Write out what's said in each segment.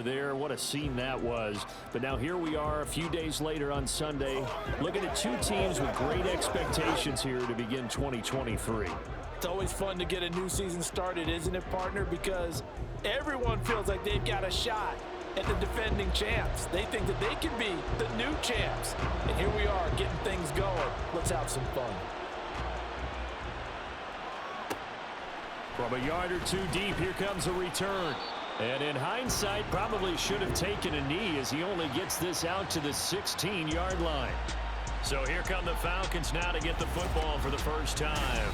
There, what a scene that was. But now here we are a few days later on Sunday, looking at two teams with great expectations here to begin 2023. It's always fun to get a new season started, isn't it, partner? Because everyone feels like they've got a shot at the defending champs. They think that they can be the new champs. And here we are getting things going. Let's have some fun. From a yard or two deep, here comes a return. And in hindsight, probably should have taken a knee as he only gets this out to the 16-yard line. So here come the Falcons now to get the football for the first time.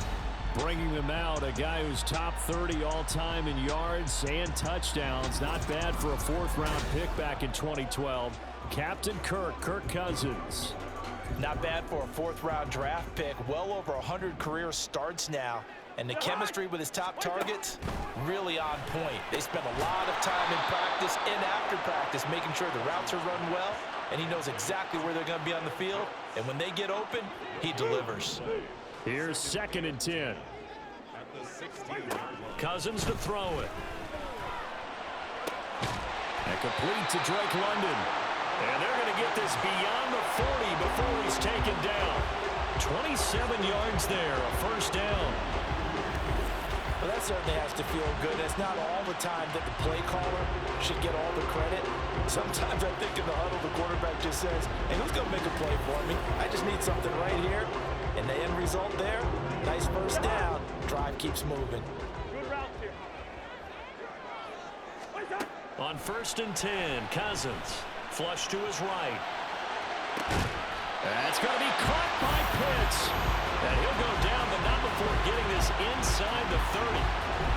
Bringing them out, a guy who's top 30 all-time in yards and touchdowns. Not bad for a fourth-round pick back in 2012. Captain Kirk Cousins. Not bad for a fourth-round draft pick. Well over 100 career starts now. And the chemistry with his top targets, really on point. They spend a lot of time in practice and after practice making sure the routes are run well, and he knows exactly where they're going to be on the field. And when they get open, he delivers. Here's 2nd and 10. Cousins to throw it. And complete to Drake London. And they're going to get this beyond the 40 before he's taken down. 27 yards there, a first down. Well, that certainly has to feel good. It's not all the time that the play caller should get all the credit. Sometimes I think in the huddle, the quarterback just says, hey, who's going to make a play for me? I just need something right here. And the end result there, nice first down. Drive keeps moving. Good route here. On 1st and 10, Cousins. Flush to his right. That's going to be caught by Pitts. And he'll go down, but not before getting this inside the 30.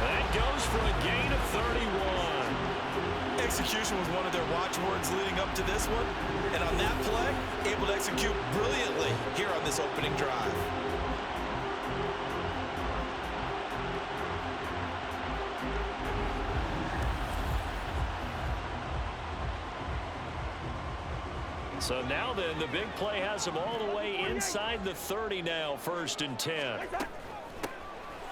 That goes for a gain of 31. Execution was one of their watchwords leading up to this one. And on that play, able to execute brilliantly here on this opening drive. So now then, the big play has him all the way inside the 30 now, 1st and 10.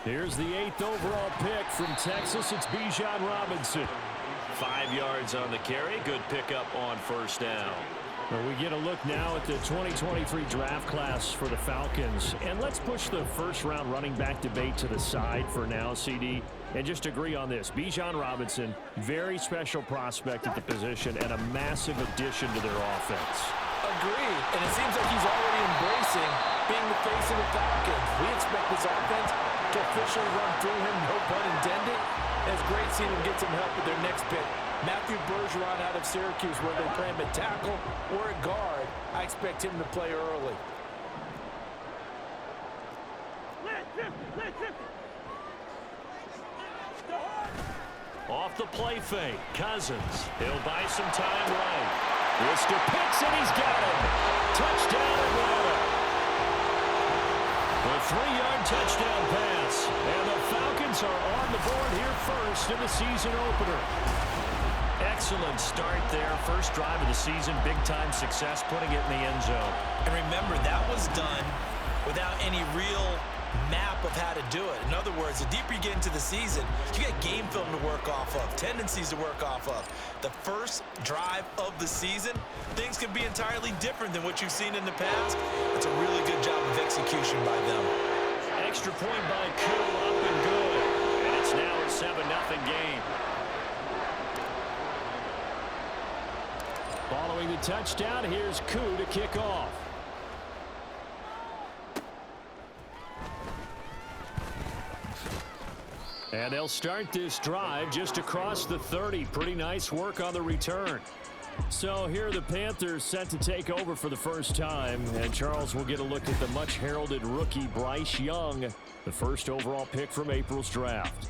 Here's the 8th overall pick from Texas. It's Bijan Robinson. 5 yards on the carry. Good pickup on first down. Well, we get a look now at the 2023 draft class for the Falcons. And let's push the first-round running back debate to the side for now, CD. And just agree on this. Bijan Robinson, very special prospect at the position and a massive addition to their offense. Agreed. And it seems like he's already embracing being the face of the Falcons. We expect this offense to officially run through him, no pun intended. And it's great seeing him get some help with their next pick. Matthew Bergeron out of Syracuse, where they play him at tackle or at guard. I expect him to play early. Off the play fake, Cousins. He'll buy some time right. This to Pitts, and he's got him. Touchdown, Atlanta. A 3-yard touchdown pass. And the Falcons are on the board here first in the season opener. Excellent start there. First drive of the season. Big-time success putting it in the end zone. And remember, that was done without any real map of how to do it. In other words, the deeper you get into the season, you get game film to work off of, tendencies to work off of. The first drive of the season, things can be entirely different than what you've seen in the past. It's a really good job of execution by them. Extra point by Koo, up and good. And it's now a 7-0 game. Following the touchdown, here's Koo to kick off. And they'll start this drive just across the 30. Pretty nice work on the return. So here are the Panthers set to take over for the first time. And Charles will get a look at the much-heralded rookie Bryce Young, the first overall pick from April's draft.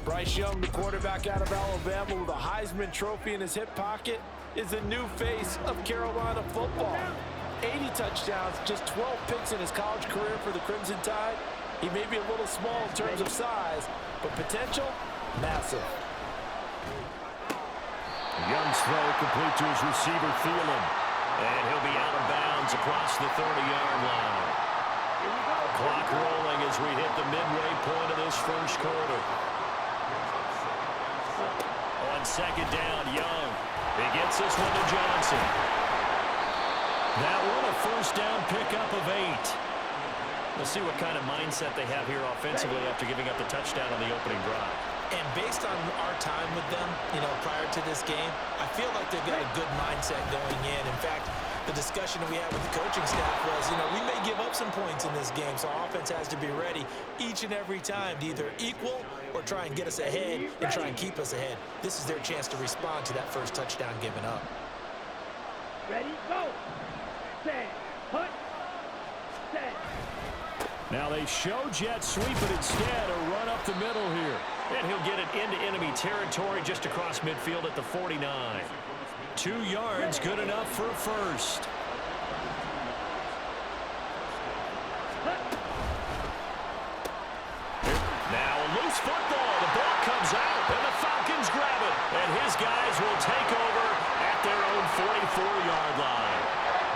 Bryce Young, the quarterback out of Alabama with a Heisman Trophy in his hip pocket, is the new face of Carolina football. 80 touchdowns, just 12 picks in his college career for the Crimson Tide. He may be a little small in terms of size, but potential, massive. Young's throw complete to his receiver, Thielen. And he'll be out of bounds across the 30-yard line. Clock rolling as we hit the midway point of this first quarter. On second down. Young. He gets this one to Johnson. That one a first down pickup of 8. We'll see what kind of mindset they have here offensively after giving up the touchdown on the opening drive. And based on our time with them, prior to this game, I feel like they've got a good mindset going in. In fact, the discussion we had with the coaching staff was, we may give up some points in this game, so our offense has to be ready each and every time to either equal or try and get us ahead and try and keep us ahead. This is their chance to respond to that first touchdown given up. Ready, go. Set, put, set. Now they show jet sweep, but instead a run up the middle here. And he'll get it into enemy territory just across midfield at the 49. 2 yards, good enough for a first. Now a loose football. The ball comes out, and the Falcons grab it. And his guys will take over at their own 44-yard line.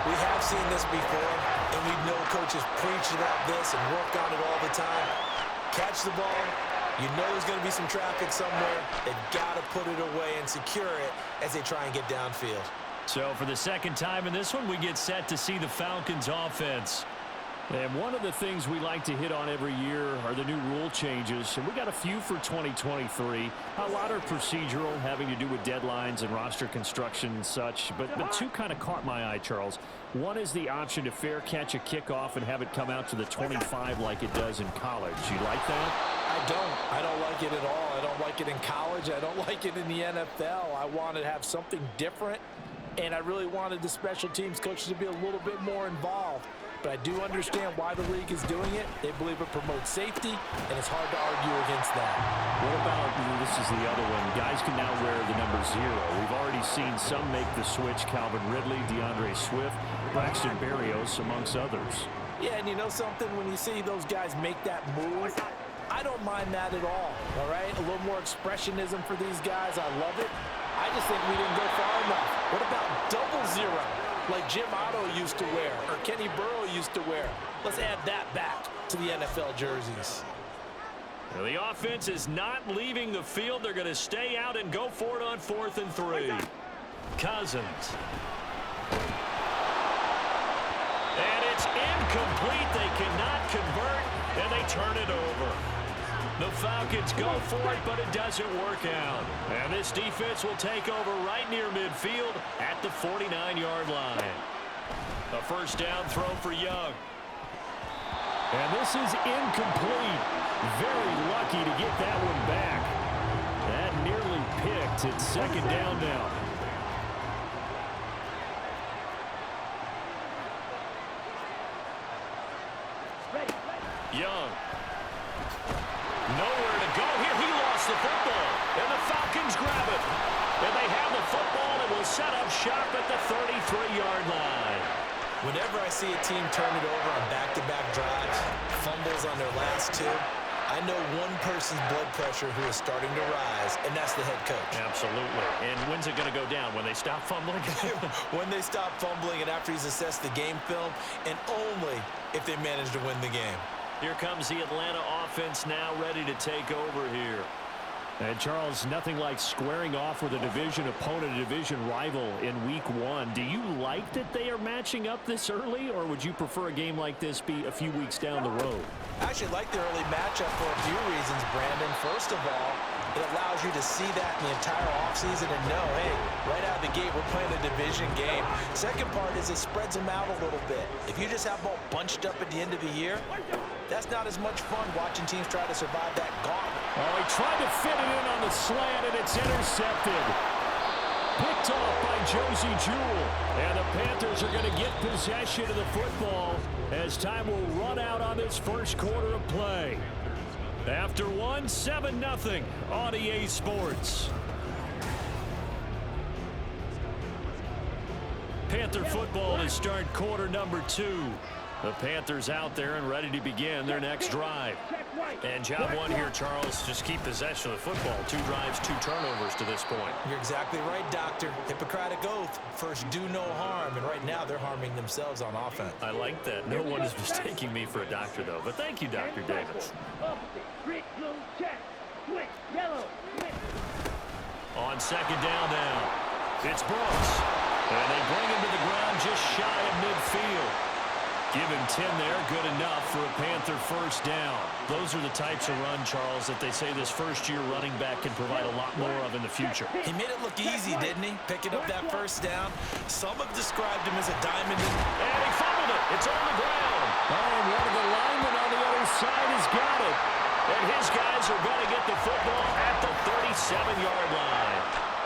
We have seen this before, and we know coaches preach about this and work on it all the time. Catch the ball. You know there's going to be some traffic somewhere. They've got to put it away and secure it as they try and get downfield. So for the second time in this one, we get set to see the Falcons offense. And one of the things we like to hit on every year are the new rule changes. And we got a few for 2023. A lot are procedural, having to do with deadlines and roster construction and such. But 2 kind of caught my eye, Charles. One is the option to fair catch a kickoff and have it come out to the 25 like it does in college. You like that? I don't like it at all. I don't like it in college. I don't like it in the NFL. I want to have something different, and I really wanted the special teams coaches to be a little bit more involved. But I do understand why the league is doing it. They believe it promotes safety, and it's hard to argue against that. What about, this is the other one, guys can now wear the number 0. We've already seen some make the switch, Calvin Ridley, DeAndre Swift, Braxton Berrios, amongst others. Yeah, and you know something? When you see those guys make that move, I don't mind that at all right? A little more expressionism for these guys. I love it. I just think we didn't go far enough. What about double 0? Like Jim Otto used to wear or Kenny Burrow used to wear. Let's add that back to the NFL jerseys. Well, the offense is not leaving the field. They're going to stay out and go for it on 4th and 3. Cousins. And it's incomplete. They cannot convert, and they turn it over. The Falcons go for it, but it doesn't work out. And this defense will take over right near midfield at the 49-yard line. A first down throw for Young. And this is incomplete. Very lucky to get that one back. That nearly picked. It's second down now. Young. Nowhere to go here. He lost the football. And the Falcons grab it. And they have the football and will set up shop at the 33-yard line. Whenever I see a team turn it over on back-to-back drives, fumbles on their last 2, I know one person's blood pressure who is starting to rise, and that's the head coach. Absolutely. And when's it going to go down? When they stop fumbling? When they stop fumbling and after he's assessed the game film, and only if they manage to win the game. Here comes the Atlanta offense now ready to take over here. And, Charles, nothing like squaring off with a division opponent, a division rival in Week 1. Do you like that they are matching up this early, or would you prefer a game like this be a few weeks down the road? I actually like the early matchup for a few reasons, Brandon. First of all, it allows you to see that in the entire offseason and know, hey, right out of the gate, we're playing a division game. Second part is it spreads them out a little bit. If you just have them all bunched up at the end of the year, that's not as much fun watching teams try to survive that gauntlet. Oh, he tried to fit it in on the slant, and it's intercepted. Picked off by Josie Jewell. And the Panthers are going to get possession of the football as time will run out on this first quarter of play. After 7-0 on EA Sports. Panther football to start quarter number 2. The Panthers out there and ready to begin their next drive. And job 1 here, Charles, just keep possession of the football. 2 drives, 2 turnovers to this point. You're exactly right, Doctor. Hippocratic oath. First, do no harm. And right now, they're harming themselves on offense. I like that. No one is mistaking me for a doctor, though. But thank you, Dr. Davis. On second down now, it's Brooks. And they bring him to the ground just shy of midfield. Give him 10 there, good enough for a Panther first down. Those are the types of run, Charles, that they say this first-year running back can provide a lot more of in the future. He made it look easy, didn't he? Picking up that first down. Some have described him as a diamond. And he fumbled it. It's on the ground. Oh, and one of the linemen on the other side has got it. And his guys are going to get the football at the 37-yard line.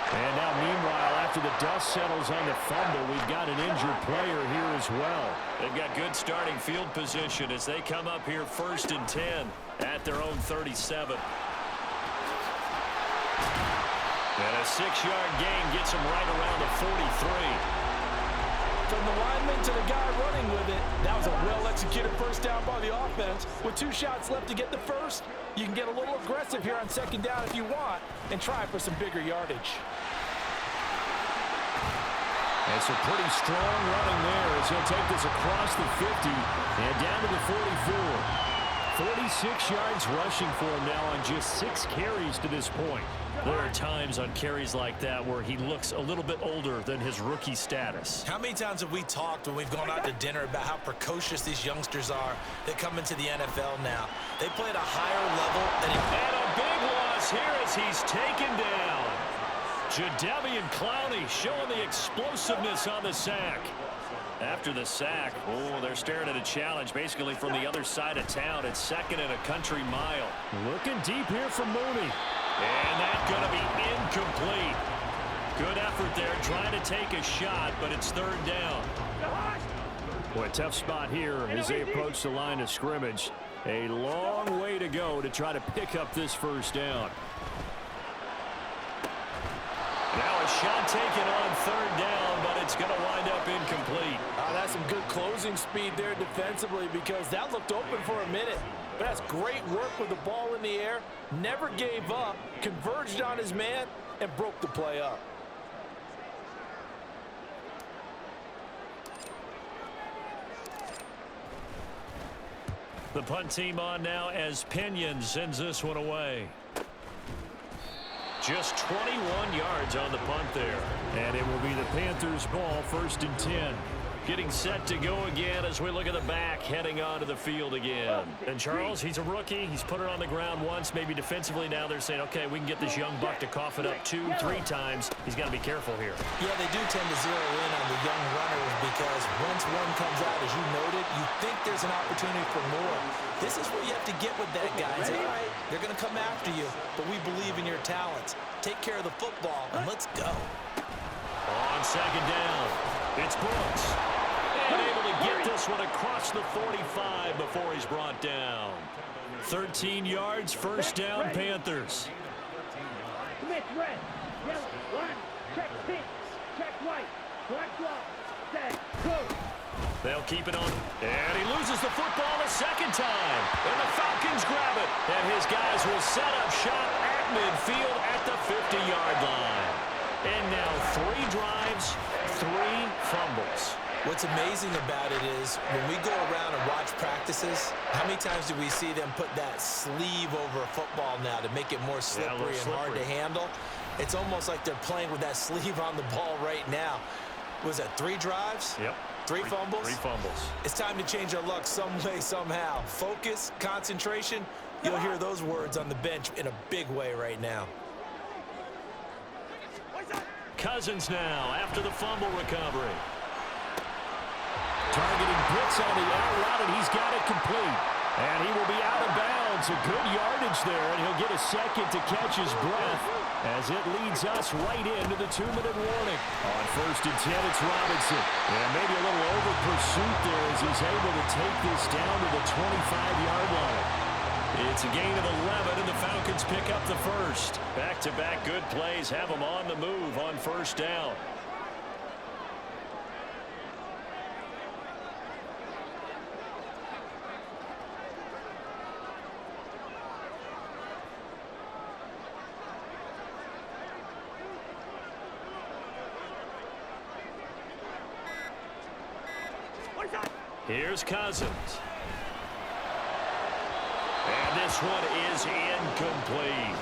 And now, meanwhile, after the dust settles on the fumble, we've got an injured player here as well. They've got good starting field position as they come up here 1st and 10 at their own 37. And a 6-yard gain gets them right around the 43. From the lineman to the guy running with it, that was a well-executed first down by the offense. With 2 shots left to get the first, you can get a little aggressive here on second down if you want and try for some bigger yardage. It's a pretty strong running there as he'll take this across the 50 and down to the 44. 46 yards rushing for him now on just 6 carries to this point. There are times on carries like that where he looks a little bit older than his rookie status. How many times have we talked when we've gone out to dinner about how precocious these youngsters are that come into the NFL now? They play at a higher level. And a big loss here as he's taken down. Jadeveon Clowney showing the explosiveness on the sack. After the sack, they're staring at a challenge basically from the other side of town. It's 2nd and a country mile. Looking deep here from Mooney. And that's going to be incomplete. Good effort there, trying to take a shot, but it's 3rd down. Boy, a tough spot here as they approach the line of scrimmage. A long way to go to try to pick up this first down. Now a shot taken on 3rd down, but it's going to wind up incomplete. That's some good closing speed there defensively because that looked open for a minute. But that's great work with the ball in the air. Never gave up, converged on his man, and broke the play up. The punt team on now as Pinion sends this one away. Just 21 yards on the punt there. And it will be the Panthers' ball, 1st and 10. Getting set to go again as we look at the back, heading onto the field again. And Charles, he's a rookie. He's put it on the ground once, maybe defensively. Now they're saying, okay, we can get this young buck to cough it up 2, 3 times. He's got to be careful here. Yeah, they do tend to zero in on the young runners because once one comes out, as you noted, you think there's an opportunity for more. This is where you have to get with that, guys. All right, they're going to come after you, but we believe in your talents. Take care of the football, and let's go. On second down, it's Brooks. And able to get this one across the 45 before he's brought down. 13 yards, 1st down, Panthers. Smith red, yellow, line, check pink, check white, black block, set, go. They'll keep it on. And he loses the football a 2nd time. And the Falcons grab it. And his guys will set up shop at midfield at the 50-yard line. And now 3 drives, 3 fumbles. What's amazing about it is when we go around and watch practices, how many times do we see them put that sleeve over a football now to make it more slippery and hard to handle? It's almost like they're playing with that sleeve on the ball right now. Was that 3 drives? Yep. 3 fumbles? 3 fumbles. It's time to change our luck some way, somehow. Focus, concentration, you'll hear those words on the bench in a big way right now. Cousins now after the fumble recovery. Targeting Pitts on the out route, and he's got it complete. And he will be out of bounds. A good yardage there, and he'll get a second to catch his breath as it leads us right into the 2-minute warning. On 1st and 10, it's Robinson. And maybe a little over pursuit there as he's able to take this down to the 25-yard line. It's a gain of 11, and the Falcons pick up the first. Back-to-back good plays have them on the move on 1st down. Here's Cousins. And this one is incomplete.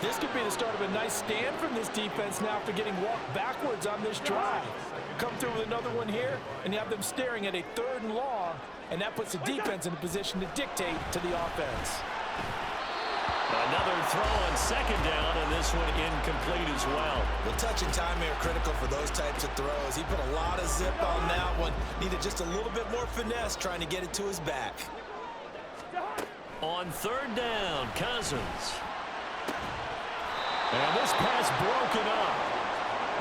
This could be the start of a nice stand from this defense now after getting walked backwards on this drive. Come through with another one here, and you have them staring at a 3rd and long, and that puts the defense in a position to dictate to the offense. Another throw on 2nd down, and this one incomplete as well. The touch and time are critical for those types of throws. He put a lot of zip on that one. Needed just a little bit more finesse trying to get it to his back. On 3rd down, Cousins. And this pass broken up.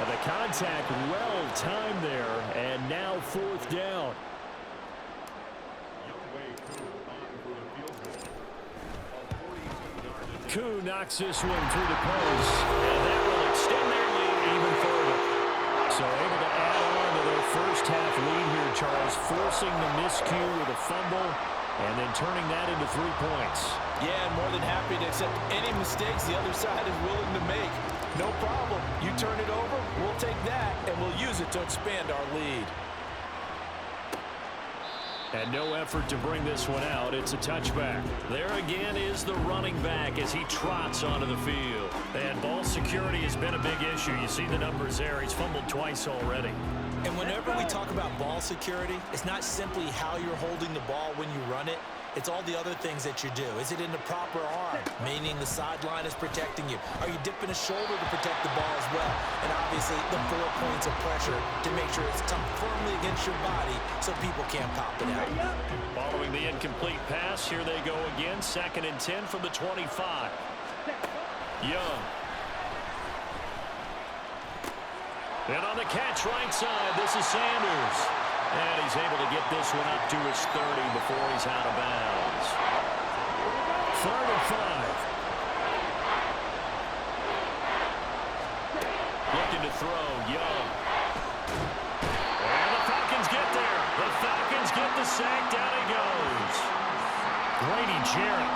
And the contact well timed there, and now 4th down. Koo knocks this one through the post, and that will extend their lead even further. So able to add on to their first half lead here, Charles, forcing the miscue with a fumble and then turning that into 3 points. Yeah, and more than happy to accept any mistakes the other side is willing to make. No problem. You turn it over, we'll take that, and we'll use it to expand our lead. And no effort to bring this one out. It's a touchback. There again is the running back as he trots onto the field. And ball security has been a big issue. You see the numbers there. He's fumbled twice already. And whenever we talk about ball security, it's not simply how you're holding the ball when you run it. It's all the other things that you do. Is it in the proper arm, meaning the sideline is protecting you? Are you dipping a shoulder to protect the ball as well? And obviously the 4 points of pressure to make sure it's tucked firmly against your body so people can't pop it out. Following the incomplete pass, here they go again. 2nd and 10 from the 25. Young. And on the catch right side, this is Sanders. And he's able to get this one up to his 30 before he's out of bounds. 3rd and 5. Looking to throw, Young. And the Falcons get there. The Falcons get the sack. Down he goes. Grady Jarrett.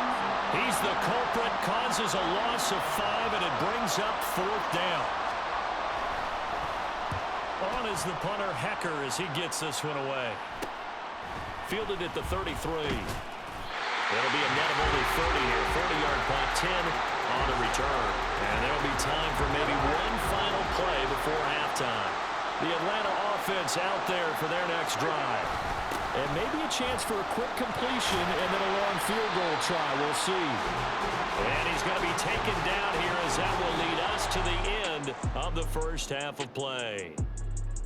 He's the culprit. Causes a loss of 5, and it brings up 4th down. On is the punter, Hecker, as he gets this one away. Fielded at the 33. It'll be a net of only 30 here. 40-yard punt, 10 on the return. And there'll be time for maybe one final play before halftime. The Atlanta offense out there for their next drive. And maybe a chance for a quick completion and then a long field goal try. We'll see. And he's going to be taken down here as that will lead us to the end of the first half of play.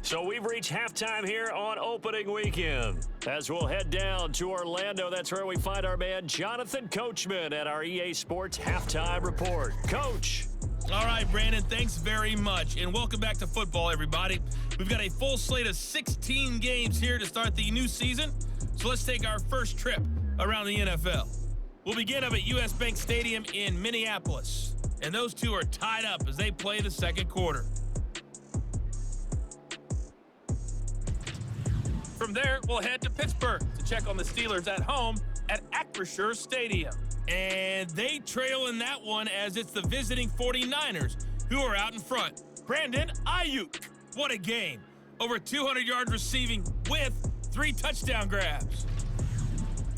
So we've reached halftime here on opening weekend. As we'll head down to Orlando, that's where we find our man Jonathan Coachman at our EA Sports Halftime Report. Coach. All right, Brandon, thanks very much. And welcome back to football, everybody. We've got a full slate of 16 games here to start the new season. So let's take our first trip around the NFL. We'll begin up at US Bank Stadium in Minneapolis. And those two are tied up as they play the 2nd quarter. From there, we'll head to Pittsburgh to check on the Steelers at home at Acrisure Stadium. And they trail in that one as it's the visiting 49ers who are out in front. Brandon Ayuk. What a game. Over 200 yards receiving with 3 touchdown grabs.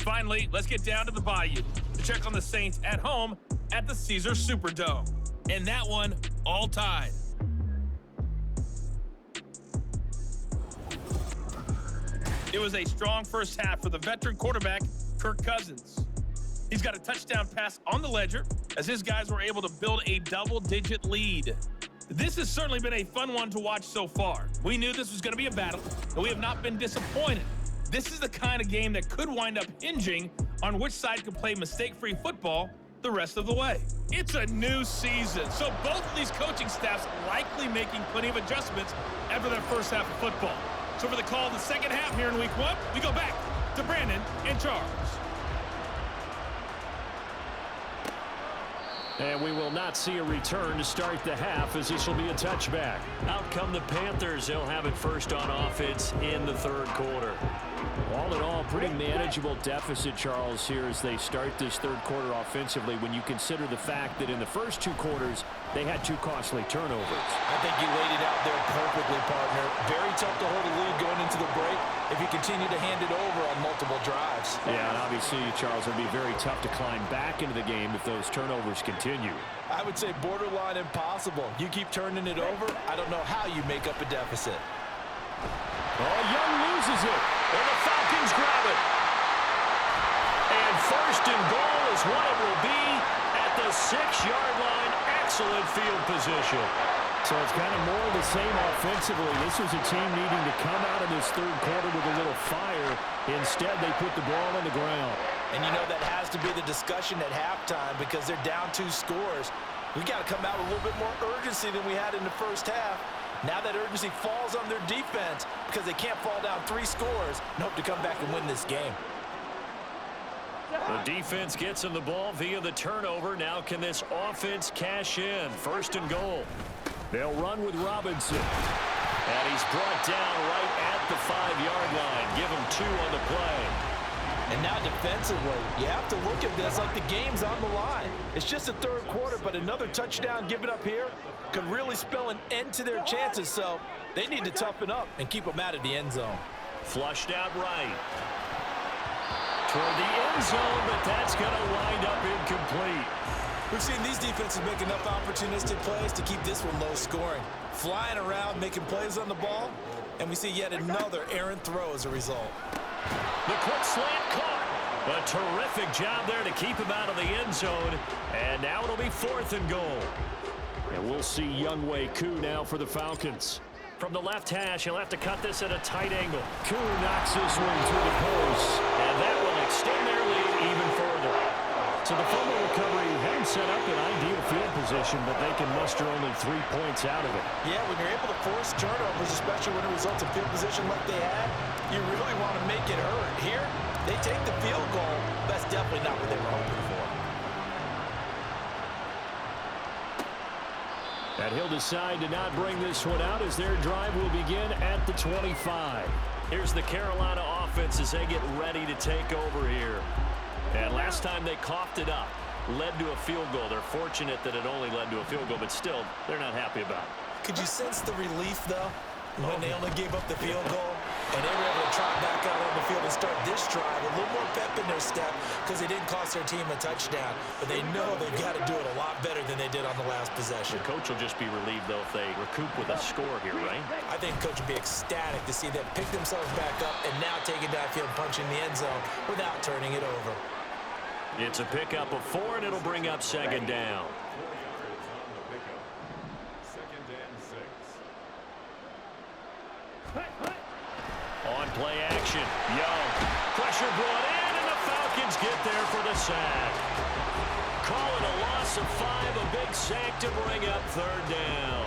Finally, let's get down to the Bayou to check on the Saints at home at the Caesars Superdome. And that one all tied. It was a strong first half for the veteran quarterback, Kirk Cousins. He's got a touchdown pass on the ledger as his guys were able to build a double-digit lead. This has certainly been a fun one to watch so far. We knew this was going to be a battle, and we have not been disappointed. This is the kind of game that could wind up hinging on which side can play mistake-free football the rest of the way. It's a new season, so both of these coaching staffs likely making plenty of adjustments after their first half of football. So for the call of the second half here in week 1, we go back to Brandon and Charles. And we will not see a return to start the half as this will be a touchback. Out come the Panthers. They'll have it first on offense in the 3rd quarter. All in all, pretty manageable deficit, Charles, here as they start this 3rd quarter offensively when you consider the fact that in the first 2 quarters, they had 2 costly turnovers. I think you laid it out there perfectly, partner. Very tough to hold a lead going into the break. if you continue to hand it over on multiple drives. Yeah, and obviously, Charles, it'll be very tough to climb back into the game if those turnovers continue. I would say borderline impossible. You keep turning it over, I don't know how you make up a deficit. Oh, Young loses it, and the Falcons grab it. And first and goal is what it will be at the 6-yard line. Excellent field position. So it's kind of more of the same offensively. This was a team needing to come out of this third quarter with a little fire. Instead, they put the ball on the ground. And you know that has to be the discussion at halftime because they're down 2 scores. We got to come out with a little bit more urgency than we had in the first half. Now that urgency falls on their defense because they can't fall down 3 scores and hope to come back and win this game. The defense gets him the ball via the turnover. Now can this offense cash in? First and goal. They'll run with Robinson. And he's brought down right at the 5-yard line. Give him 2 on the play. And now defensively, you have to look at this like the game's on the line. It's just the third quarter, but another touchdown given up here could really spell an end to their chances. So they need to toughen up and keep them out of the end zone. Flushed out right. Toward the end zone, but that's going to wind up incomplete. We've seen these defenses make enough opportunistic plays to keep this one low scoring. Flying around, making plays on the ball, and we see yet another errant throw as a result. The quick slant caught. A terrific job there to keep him out of the end zone. And now it'll be 4th and goal. And we'll see Younghoe Koo now for the Falcons. From the left hash, he'll have to cut this at a tight angle. Koo knocks this one through the post. And that will extend their lead even further. So the fumble recovery hadn't set up an ideal field position, but they can muster only 3 points out of it. Yeah, when you're able to force turnovers, especially when it results in field position like they had, you really want to make it hurt. Here, they take the field goal. That's definitely not what they were hoping for. And he'll decide to not bring this one out as their drive will begin at the 25. Here's the Carolina offense as they get ready to take over here. And last time they coughed it up, led to a field goal. They're fortunate that it only led to a field goal, but still, they're not happy about it. Could you sense the relief, though, when they only gave up the field goal and they were able to trot back out on the field and start this drive a little more pep in their step because they didn't cost their team a touchdown, but they know they've got to do it a lot better than they did on the last possession. The coach will just be relieved, though, if they recoup with a score here, right? I think coach would be ecstatic to see them pick themselves back up and now take it downfield, punching the end zone without turning it over. It's a pickup of 4, and it'll bring up 2nd down. On play action, Young. Pressure brought in, and the Falcons get there for the sack. Call it a loss of 5, a big sack to bring up 3rd down.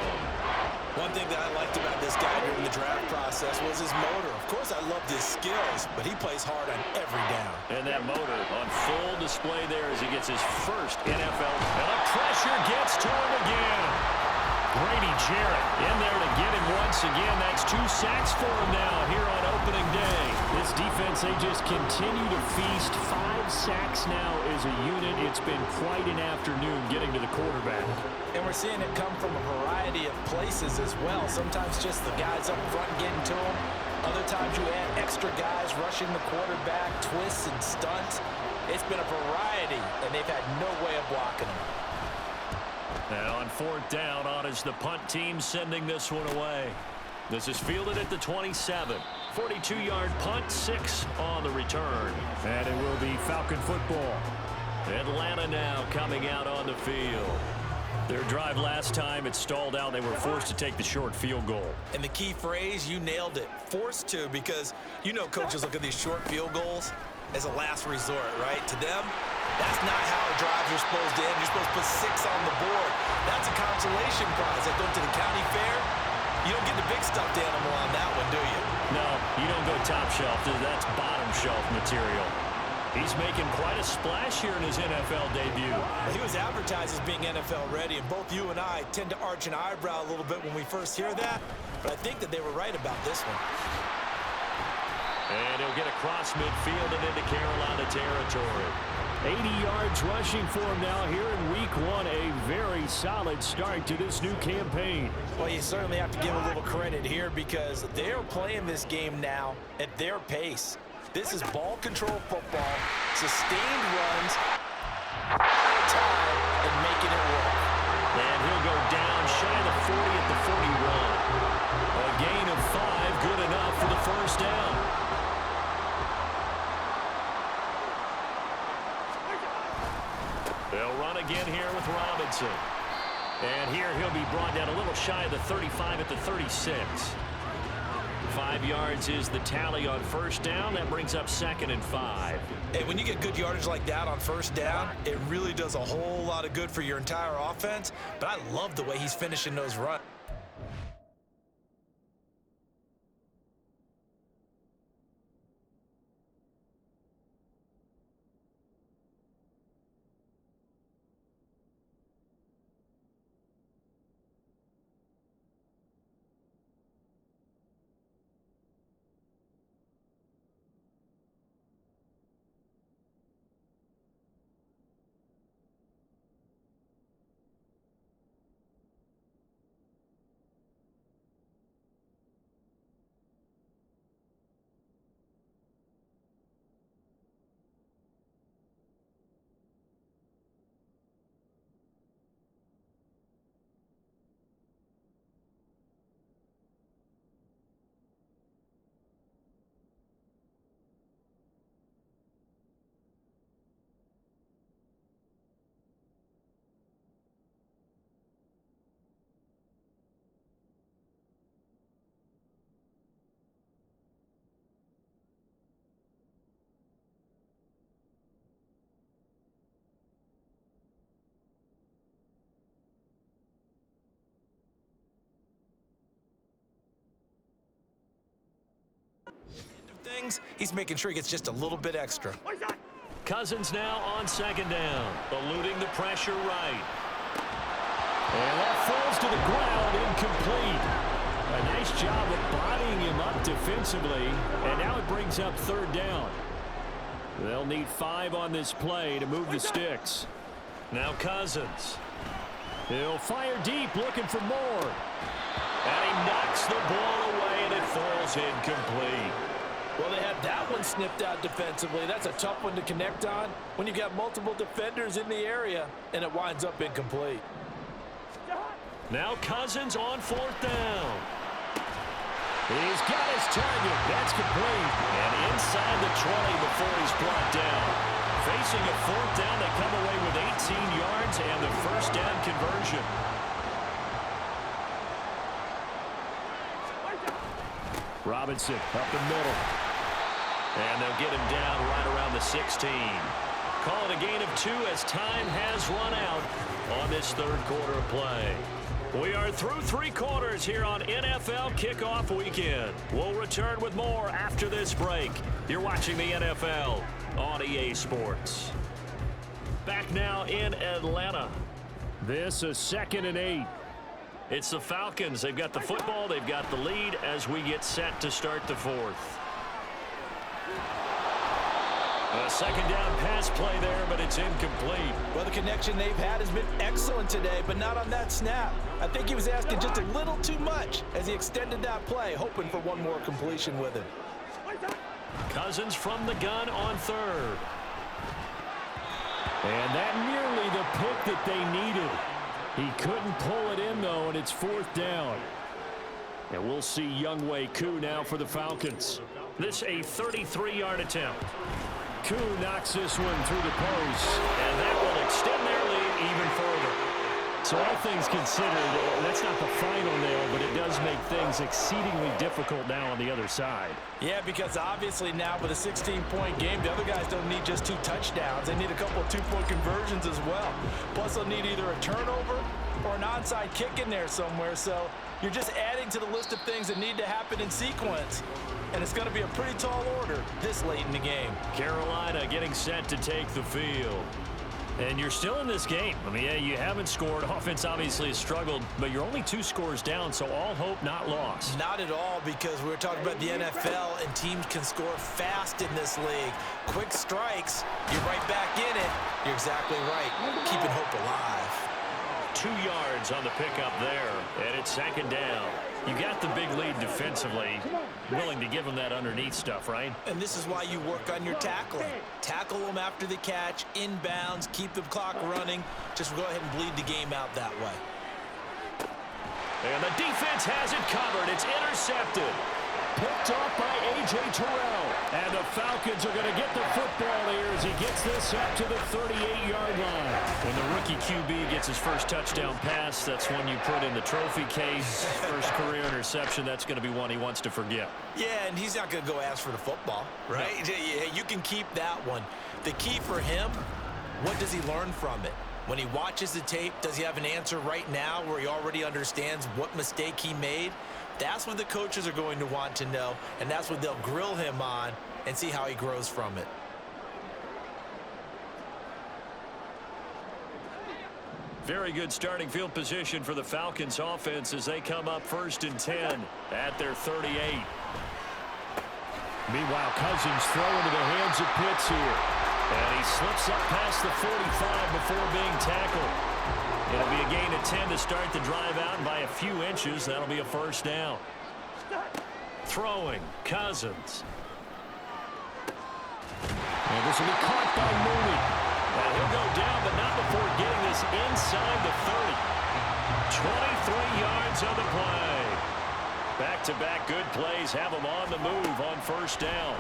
One thing that I liked about this guy during the draft process was his motor. Of course, I loved his skills, but he plays hard on every down. And that motor on full display there as he gets his first NFL. And the pressure gets to him again. Grady Jarrett in there to get him once again. That's 2 sacks for him now here on opening day. This defense, they just continue to feast. 5 sacks now as a unit. It's been quite an afternoon getting to the quarterback. And we're seeing it come from a variety of places as well. Sometimes just the guys up front getting to him. Other times you add extra guys rushing the quarterback, twists and stunts. It's been a variety, and they've had no way of blocking him. And on 4th down, on is the punt team sending this one away. This is fielded at the 27. 42-yard punt, 6 on the return. And it will be Falcon football. Atlanta now coming out on the field. Their drive last time, it stalled out. They were forced to take the short field goal. And the key phrase, you nailed it. Forced to, because you know coaches look at these short field goals as a last resort, right? To them, that's not how drives are supposed to end. You're supposed to put 6 on the board. That's a consolation prize. Like going to the county fair, you don't get the big stuffed animal on that one, do you? No, you don't go top shelf. That's bottom shelf material. He's making quite a splash here in his NFL debut. He was advertised as being NFL ready, and both you and I tend to arch an eyebrow a little bit when we first hear that, but I think that they were right about this one. And he'll get across midfield and into Carolina territory. 80 yards rushing for him now here in week 1. A very solid start to this new campaign. Well, you certainly have to give a little credit here because they're playing this game now at their pace. This is ball control football, sustained runs, time, and making it work. And he'll go down shy of the 40 at the 41. A gain of 5, good enough for the first down. They'll run again here with Robinson. And here he'll be brought down a little shy of the 35 at the 36. 5 yards is the tally on first down. That brings up 2nd and 5. Hey, when you get good yardage like that on first down, it really does a whole lot of good for your entire offense. But I love the way he's finishing those runs. He's making sure he gets just a little bit extra. Cousins now on 2nd down, eluding the pressure right. And that falls to the ground, incomplete. A nice job of bodying him up defensively, and now it brings up 3rd down. They'll need 5 on this play to move the sticks. Now Cousins. He'll fire deep, looking for more. And he knocks the ball away, and it falls incomplete. Well, they had that one snipped out defensively. That's a tough one to connect on when you got multiple defenders in the area, and it winds up incomplete. Now Cousins on 4th down. He's got his target. That's complete. And inside the 20 before he's brought down. Facing a 4th down, they come away with 18 yards and the first down conversion. Robinson up the middle. And they'll get him down right around the 16. Call it a gain of 2 as time has run out on this 3rd quarter of play. We are through 3 quarters here on NFL Kickoff Weekend. We'll return with more after this break. You're watching the NFL on EA Sports. Back now in Atlanta. This is 2nd and 8. It's the Falcons. They've got the football. They've got the lead as we get set to start the 4th. A 2nd down pass play there, but it's incomplete. Well, the connection they've had has been excellent today, but not on that snap. I think he was asking just a little too much as he extended that play, hoping for one more completion with him. Cousins from the gun on 3rd. And that nearly the pick that they needed. He couldn't pull it in, though, and it's 4th down. And we'll see Younghoe Koo now for the Falcons. This a 33-yard attempt. Koo knocks this one through the post, and that will extend their lead even further. So all things considered, that's not the final nail, but it does make things exceedingly difficult now on the other side. Yeah, because obviously now with a 16-point game, the other guys don't need just 2 touchdowns. They need a couple of 2-point conversions as well. Plus, they'll need either a turnover or an onside kick in there somewhere. So you're just adding to the list of things that need to happen in sequence. And it's going to be a pretty tall order this late in the game. Carolina getting set to take the field. And you're still in this game. I mean, yeah, you haven't scored. Offense obviously has struggled, but you're only 2 scores down, so all hope not lost. Not at all, because we were talking about the NFL, and teams can score fast in this league. Quick strikes, you're right back in it. You're exactly right. Keeping hope alive. 2 yards on the pickup there, and it's 2nd down. You got the big lead defensively, willing to give them that underneath stuff, right? And this is why you work on your tackling. Tackle them after the catch, inbounds, keep the clock running. Just go ahead and bleed the game out that way. And the defense has it covered. It's intercepted. Picked off by A.J. Terrell. And the Falcons are going to get the football here as he gets this up to the 38-yard line. When the rookie QB gets his first touchdown pass, that's one you put in the trophy case. First career interception, that's going to be one he wants to forget. Yeah, and he's not going to go ask for the football, right? No. Yeah, you can keep that one. The key for him, what does he learn from it? When he watches the tape, does he have an answer right now where he already understands what mistake he made? That's what the coaches are going to want to know, and that's what they'll grill him on and see how he grows from it. Very good starting field position for the Falcons offense as they come up 1st and 10 at their 38. Meanwhile, Cousins throw into the hands of Pitts here. And he slips up past the 45 before being tackled. It'll be a gain of 10 to start the drive out, and by a few inches, that'll be a 1st down. Throwing, Cousins. And this will be caught by Mooney. And he'll go down, but not before getting this inside the 30. 23 yards on the play. Back-to-back good plays have him on the move on 1st down.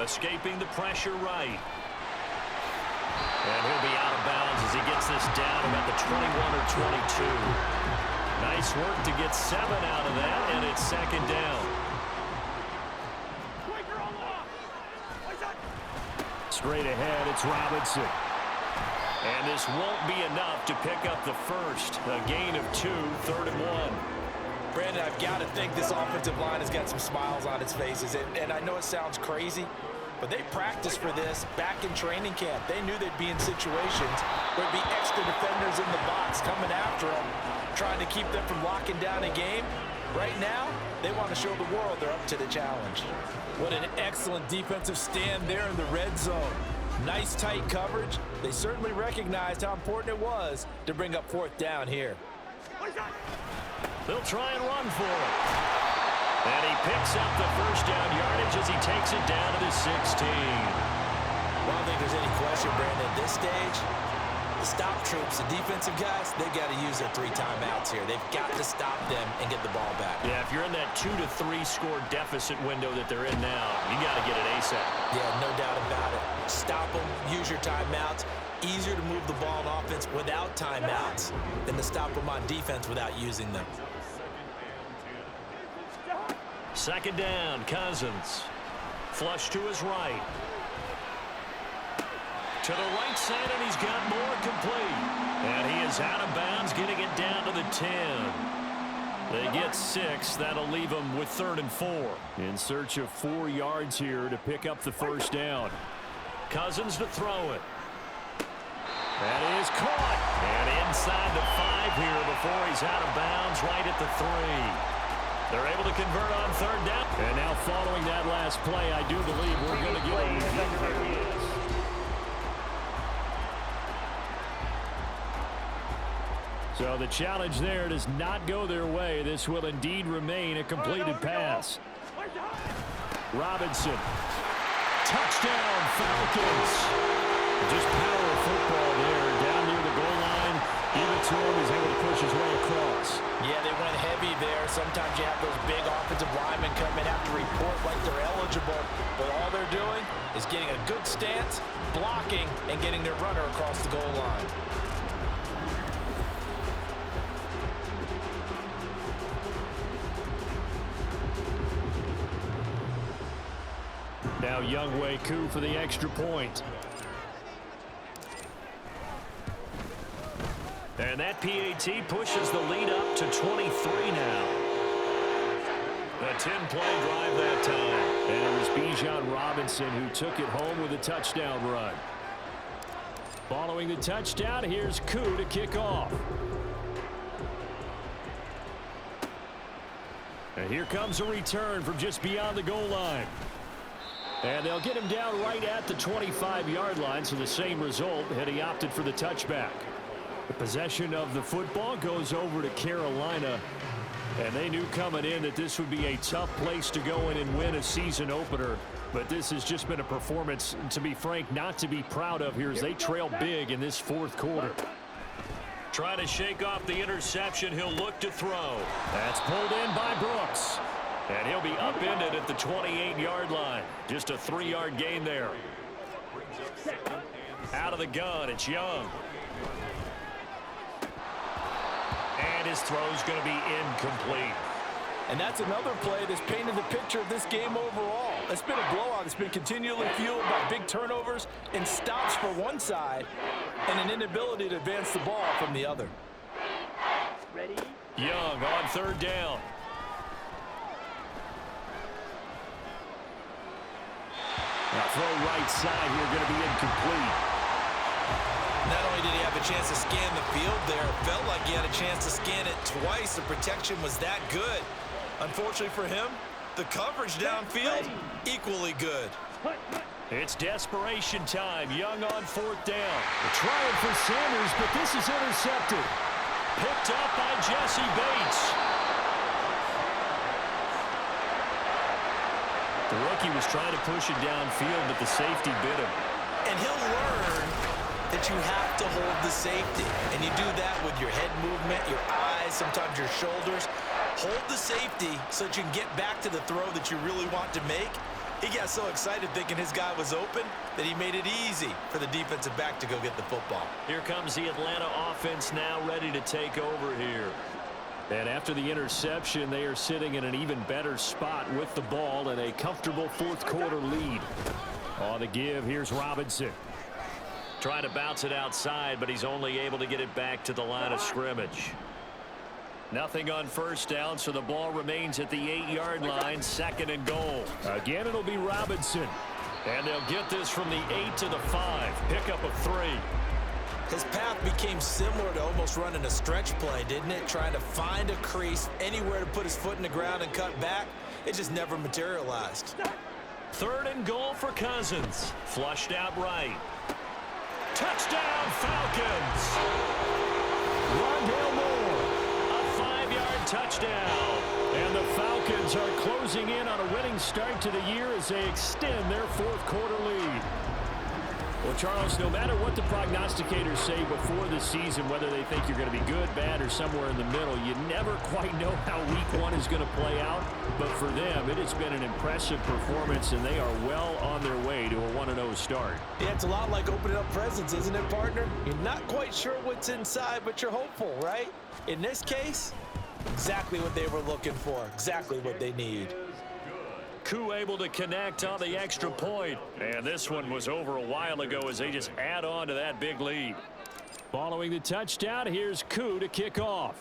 Escaping the pressure right. And he'll be out of bounds as he gets this down about the 21 or 22. Nice work to get 7 out of that, and it's 2nd down. Straight ahead, it's Robinson. And this won't be enough to pick up the first. A gain of 2, 3rd and 1. Brandon, I've got to think this offensive line has got some smiles on its faces. And I know it sounds crazy, but they practiced for this back in training camp. They knew they'd be in situations where there'd be extra defenders in the box coming after them, trying to keep them from locking down a game. Right now, they want to show the world they're up to the challenge. What an excellent defensive stand there in the red zone. Nice tight coverage. They certainly recognized how important it was to bring up 4th down here. They'll try and run for it. And he picks up the 1st down yardage as he takes it down to the 16. Well, I don't think there's any question, Brandon, at this stage, the stop troops, the defensive guys, they've got to use their 3 timeouts here. They've got to stop them and get the ball back. Yeah, if you're in that 2 to 3 score deficit window that they're in now, you got to get it ASAP. Yeah, no doubt about it. Stop them, use your timeouts. Easier to move the ball on offense without timeouts than to stop them on defense without using them. 2nd down, Cousins. Flush to his right. To the right side, and he's got more complete. And he is out of bounds, getting it down to the 10. They get 6. That'll leave them with 3rd and 4. In search of 4 yards here to pick up the 1st down. Cousins to throw it. That is caught. And inside the 5 here before he's out of bounds, right at the 3. They're able to convert on 3rd down. And now following that last play, I do believe we're going to get a review. There he is. So the challenge there does not go their way. This will indeed remain a completed pass. Robinson. Touchdown, Falcons. Just power of football there. Down near the goal line. Give it to him. He's able to push his way across. Yeah, they went heavy there. Sometimes you have those big offensive linemen come in, have to report like they're eligible. But all they're doing is getting a good stance, blocking, and getting their runner across the goal line. Now Younghoe Koo for the extra point. And that PAT pushes the lead up to 23 now. A 10-play drive that time. And it was Bijan Robinson who took it home with a touchdown run. Following the touchdown, here's Koo to kick off. And here comes a return from just beyond the goal line. And they'll get him down right at the 25-yard line, so the same result had he opted for the touchback. The possession of the football goes over to Carolina, and they knew coming in that this would be a tough place to go in and win a season opener. But this has just been a performance, to be frank, not to be proud of here as they trail big in this fourth quarter. Trying to shake off the interception, he'll look to throw. That's pulled in by Brooks. And he'll be upended at the 28-yard line. Just a 3-yard gain there. Out of the gun, it's Young. And his throw's going to be incomplete. And that's another play that's painted the picture of this game overall. It's been a blowout. It's been continually fueled by big turnovers and stops for one side and an inability to advance the ball from the other. Ready? Young on third down. Now throw right side here, going to be incomplete. Not only did he have a chance to scan the field there, it felt like he had a chance to scan it twice. The protection was that good. Unfortunately for him, the coverage downfield, equally good. It's desperation time. Young on fourth down. Trying for Sanders, but this is intercepted. Picked up by Jesse Bates. The rookie was trying to push it downfield, but the safety bit him. And he'll learn that you have to hold the safety. And you do that with your head movement, your eyes, sometimes your shoulders. Hold the safety so that you can get back to the throw that you really want to make. He got so excited thinking his guy was open that he made it easy for the defensive back to go get the football. Here comes the Atlanta offense now ready to take over here. And after the interception, they are sitting in an even better spot with the ball and a comfortable fourth quarter lead. On the give, here's Robinson. Trying to bounce it outside, but he's only able to get it back to the line of scrimmage. Nothing on first down, so the ball remains at the 8-yard line, second and goal. Again, it'll be Robinson. And they'll get this from the 8 to the 5. Pickup of 3. His path became similar to almost running a stretch play, didn't it? Trying to find a crease, anywhere to put his foot in the ground and cut back. It just never materialized. Third and goal for Cousins. Flushed out right. Touchdown, Falcons! Rondale Moore, a 5-yard touchdown. And the Falcons are closing in on a winning start to the year as they extend their fourth quarter lead. Well, Charles, no matter what the prognosticators say before the season, whether they think you're going to be good, bad, or somewhere in the middle, you never quite know how week one is going to play out. But for them, it has been an impressive performance, and they are well on their way to a 1-0 start. Yeah, it's a lot like opening up presents, isn't it, partner? You're not quite sure what's inside, but you're hopeful, right? In this case, exactly what they were looking for, exactly what they need. Koo able to connect on the extra point. And this one was over a while ago as they just add on to that big lead. Following the touchdown, here's Koo to kick off.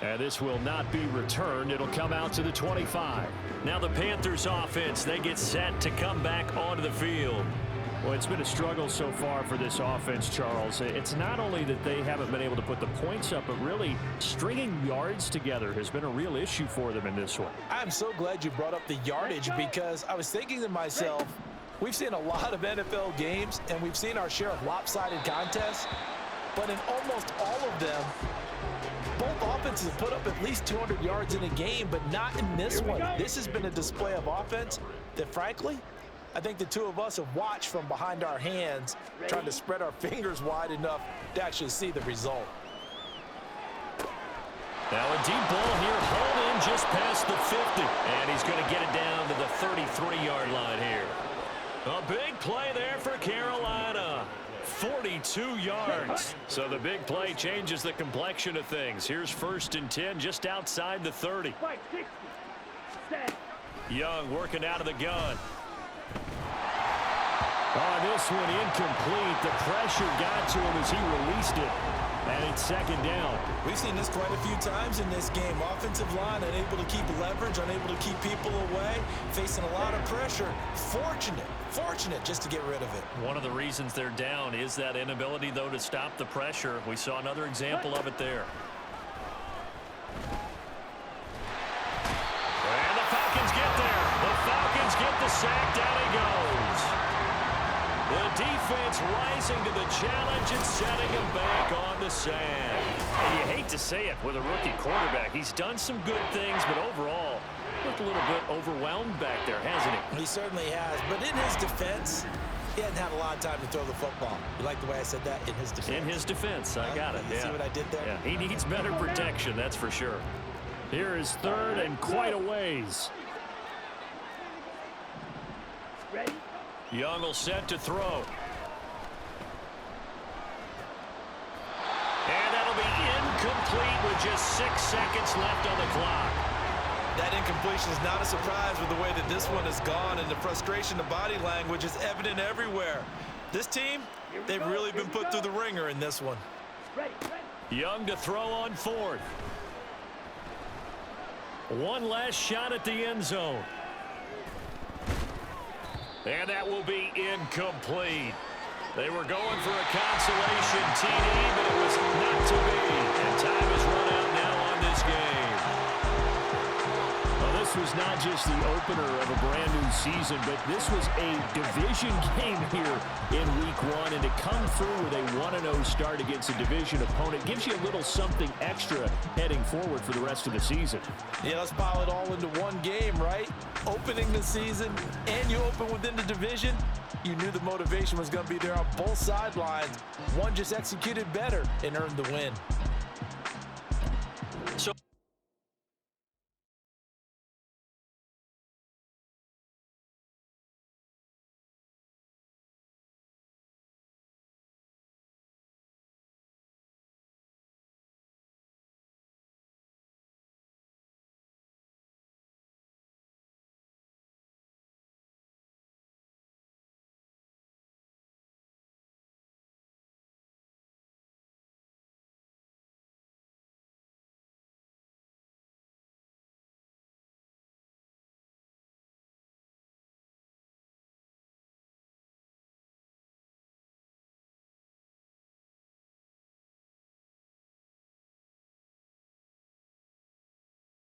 And this will not be returned. It'll come out to the 25. Now the Panthers offense, they get set to come back onto the field. Well, it's been a struggle so far for this offense, Charles. It's not only that they haven't been able to put the points up, but really stringing yards together has been a real issue for them in this one. I'm so glad you brought up the yardage because I was thinking to myself, we've seen a lot of NFL games and we've seen our share of lopsided contests, but in almost all of them, both offenses have put up at least 200 yards in a game, but not in this one. This has been a display of offense that, frankly, I think the two of us have watched from behind our hands, trying to spread our fingers wide enough to actually see the result. Now a deep ball here, hauled in just past the 50. And he's going to get it down to the 33-yard line here. A big play there for Carolina. 42 yards. So the big play changes the complexion of things. Here's 1st and 10 just outside the 30. Young working out of the gun. Oh, this one incomplete. The pressure got to him as he released it. And it's second down. We've seen this quite a few times in this game. Offensive line unable to keep leverage, unable to keep people away, facing a lot of pressure. Fortunate just to get rid of it. One of the reasons they're down is that inability, though, to stop the pressure. We saw another example of it there. And the Falcons get there. The Falcons get the sack. Down he goes. The defense rising to the challenge and setting him back on the sand. And you hate to say it with a rookie quarterback. He's done some good things, but overall, looked a little bit overwhelmed back there, hasn't he? He certainly has, but in his defense, he hadn't had a lot of time to throw the football. You like the way I said that? In his defense. In his defense, I got it. You see what I did there? Yeah, he needs better protection, that's for sure. Here is third and quite a ways. Ready? Young will set to throw. And that'll be incomplete with just 6 seconds left on the clock. That incompletion is not a surprise with the way that this one has gone, and the frustration, the body language is evident everywhere. This team, they've really been put through the ringer in this one. Ready. Young to throw on fourth. One last shot at the end zone. And that will be incomplete. They were going for a consolation TD, but it was not to be. And time is run out now on this game. Well, this was not just the opener of a brand new season, but this was a division game here in week one. And to come through with a 1-0 start against a division opponent gives you a little something extra heading forward for the rest of the season. Yeah, let's pile it all into one game, right? Opening the season, and you open within the division. You knew the motivation was going to be there on both sidelines. One just executed better and earned the win. So